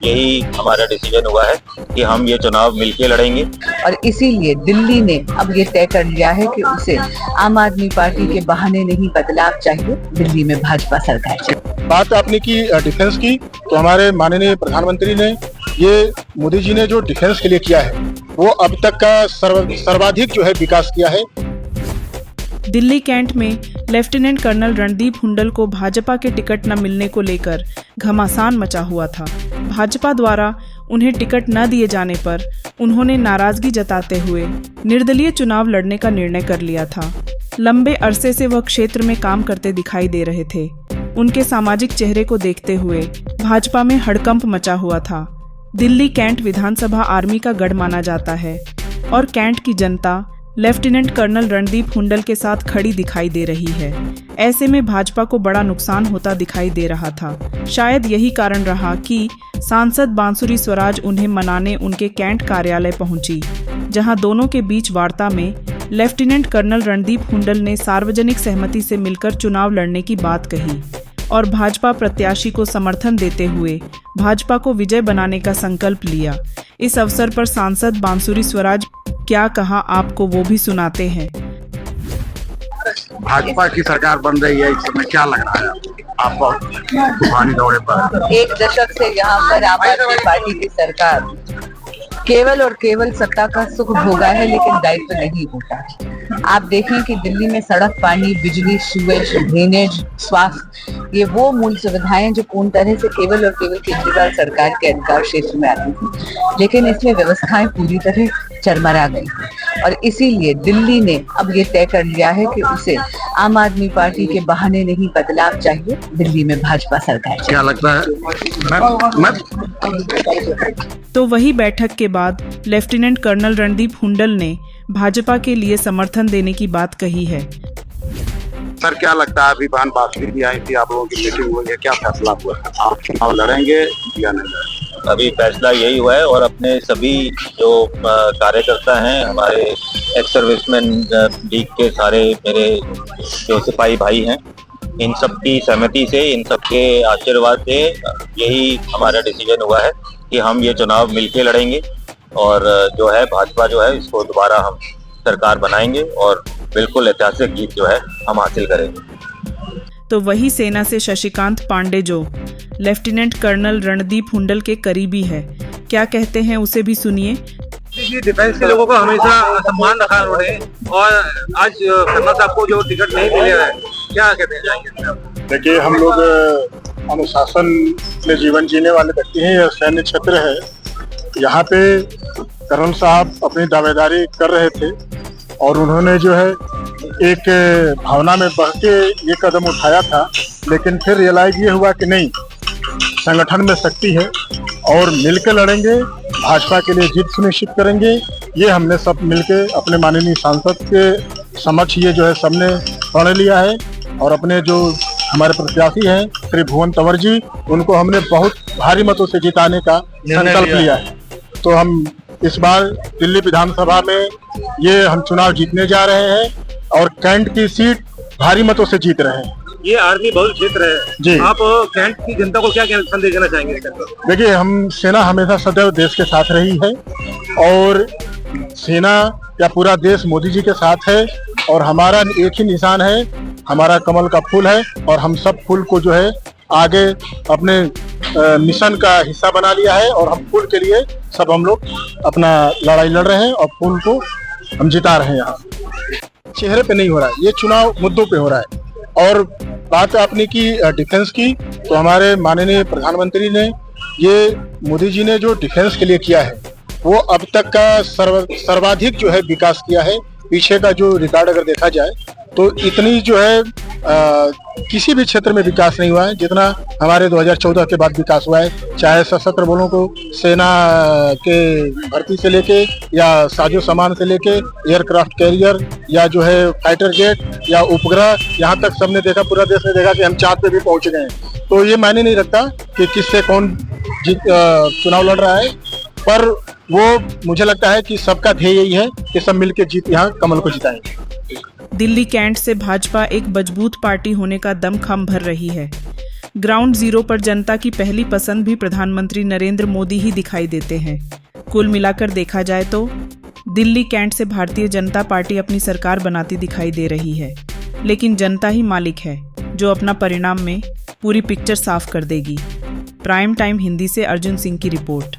यही हमारा डिसीजन हुआ है कि हम ये चुनाव मिलके लड़ेंगे। और इसीलिए दिल्ली ने अब ये तय कर लिया है कि उसे आम आदमी पार्टी के बहाने नहीं बदलाव चाहिए, दिल्ली में भाजपा सरकार चाहिए। बात आपने की डिफेंस की, तो हमारे माननीय प्रधानमंत्री ने ये मोदी जी ने जो डिफेंस के लिए किया है वो अब तक का सर्वाधिक जो है विकास किया है। दिल्ली कैंट में लेफ्टिनेंट कर्नल रणदीप हुंडल को भाजपा के टिकट न मिलने को लेकर घमासान मचा हुआ था। भाजपा द्वारा उन्हें टिकट न दिए जाने पर उन्होंने नाराजगी जताते हुए निर्दलीय चुनाव लड़ने का निर्णय कर लिया था। लंबे अरसे से वह क्षेत्र में काम करते दिखाई दे रहे थे। उनके सामाजिक चेहरे को देखते हुए भाजपा में हड़कंप मचा हुआ था। दिल्ली कैंट विधानसभा आर्मी का गढ़ माना जाता है और कैंट की जनता लेफ्टिनेंट कर्नल रणदीप हुंडल के साथ खड़ी दिखाई दे रही है। ऐसे में भाजपा को बड़ा नुकसान होता दिखाई दे रहा था। शायद यही कारण रहा कि सांसद बांसुरी स्वराज उन्हें मनाने उनके कैंट कार्यालय पहुंची, जहां दोनों के बीच वार्ता में लेफ्टिनेंट कर्नल रणदीप हुंडल ने सार्वजनिक सहमति से मिलकर चुनाव लड़ने की बात कही और भाजपा प्रत्याशी को समर्थन देते हुए भाजपा को विजय बनाने का संकल्प लिया। इस अवसर पर सांसद बांसुरी स्वराज क्या कहा, आपको वो भी सुनाते हैं। भाजपा की सरकार बन रही है, इस समय क्या लग रहा है आपको तूफानी दौरे पर? एक दशक से यहाँ पर आम आदमी पार्टी की सरकार केवल और केवल सत्ता का सुख भोगा है, लेकिन दायित्व नहीं भोगा। आप देखें कि दिल्ली में सड़क, पानी, बिजली, सीवेज, ड्रेनेज, स्वास्थ्य, ये वो मूल सुविधाएं जो पूर्ण तरह से केवल और केवल केजरीवाल सरकार के अधिकार क्षेत्र में आती थी, लेकिन इसमें व्यवस्थाएं पूरी तरह चरमरा गई और इसीलिए दिल्ली ने अब ये तय कर लिया है कि उसे आम आदमी पार्टी के बहाने नहीं बदलाव चाहिए, दिल्ली में भाजपा सरकार चाहिए। क्या लगता है? तो वही बैठक के बाद लेफ्टिनेंट कर्नल रणदीप हुंडल ने भाजपा के लिए समर्थन देने की बात कही है। सर क्या लगता है, अभी बहन बांसुरी भी आई थी, आप लोगों की मीटिंग हुई है, क्या फैसला हुआ? आप चुनाव लड़ेंगे या नहीं? अभी फैसला यही हुआ है और अपने सभी जो कार्यकर्ता हैं, हमारे एक्स सर्विसमैन लीग के सारे मेरे जो सिपाही भाई हैं, इन सब की सहमति से, इन सब के आशीर्वाद से यही हमारा डिसीजन हुआ है कि हम ये चुनाव मिलके लड़ेंगे और जो है भाजपा जो है इसको दोबारा हम सरकार बनाएंगे और बिल्कुल ऐतिहासिक जीत जो है हम हासिल करेंगे। तो वही सेना से शशिकांत पांडे जो लेफ्टिनेंट कर्नल रणदीप हुंडल के करीबी है, क्या कहते हैं उसे भी सुनिए। डिफेंस के लोगों का हमेशा सम्मान रखा उन्होंने और आज कर्नल साहब को जो टिकट नहीं मिले है, क्या कहते हैं? देखिए, हम लोग अनुशासन में जीवन जीने वाले व्यक्ति हैं। यह सैन्य क्षेत्र है, यहाँ पे कर्नल साहब अपनी दावेदारी कर रहे थे और उन्होंने जो है एक भावना में बह के ये कदम उठाया था, लेकिन फिर रियलाइज ये हुआ कि नहीं, संगठन में शक्ति है और मिलकर लड़ेंगे, भाजपा के लिए जीत सुनिश्चित करेंगे। ये हमने सब मिलके अपने माननीय सांसद के समक्ष ये जो है सबने प्रण लिया है और अपने जो हमारे प्रत्याशी हैं श्री भुवन तंवर जी, उनको हमने बहुत भारी मतों से जिताने का संकल्प लिया है। तो हम इस बार दिल्ली विधानसभा में ये हम चुनाव जीतने जा रहे हैं और कैंट की सीट भारी मतों से जीत रहे हैं। ये आर्मी बहुल क्षेत्र है जी। आप कैंट की जनता को क्या संदेश देना चाहेंगे? देखिए, हम सेना हमेशा सदैव देश के साथ रही है और सेना या पूरा देश मोदी जी के साथ है और हमारा एक ही निशान है, हमारा कमल का फूल है और हम सब फूल को जो है आगे अपने मिशन का हिस्सा बना लिया है और हम फूल के लिए सब हम लोग अपना लड़ाई लड़ रहे हैं और फूल को हम जिता रहे हैं। यहाँ चेहरे पे नहीं हो रहा है, ये चुनाव मुद्दों पे हो रहा है। और बात आपने की डिफेंस की, तो हमारे माननीय प्रधानमंत्री ने ये मोदी जी ने जो डिफेंस के लिए किया है वो अब तक का सर्वाधिक जो है विकास किया है। पीछे का जो रिकॉर्ड अगर देखा जाए तो इतनी जो है किसी भी क्षेत्र में विकास नहीं हुआ है जितना हमारे 2014 के बाद विकास हुआ है। चाहे सशस्त्र बलों को सेना के भर्ती से लेके या साजो सामान से लेके एयरक्राफ्ट कैरियर या जो है फाइटर जेट या उपग्रह, यहाँ तक सबने देखा, पूरा देश ने देखा कि हम चांद पे भी पहुंच गए हैं। तो ये मायने नहीं रखता कि किससे कौन चुनाव लड़ रहा है, पर वो मुझे लगता है कि सबका ध्येय यही है कि सब मिलकर यहाँ कमल को जिताएंगे। दिल्ली कैंट से भाजपा एक मजबूत पार्टी होने का दमखम भर रही है। ग्राउंड जीरो पर जनता की पहली पसंद भी प्रधानमंत्री नरेंद्र मोदी ही दिखाई देते हैं। कुल मिलाकर देखा जाए तो दिल्ली कैंट से भारतीय जनता पार्टी अपनी सरकार बनाती दिखाई दे रही है, लेकिन जनता ही मालिक है जो अपना परिणाम में पूरी पिक्चर साफ कर देगी। प्राइम टाइम हिंदी से अर्जुन सिंह की रिपोर्ट।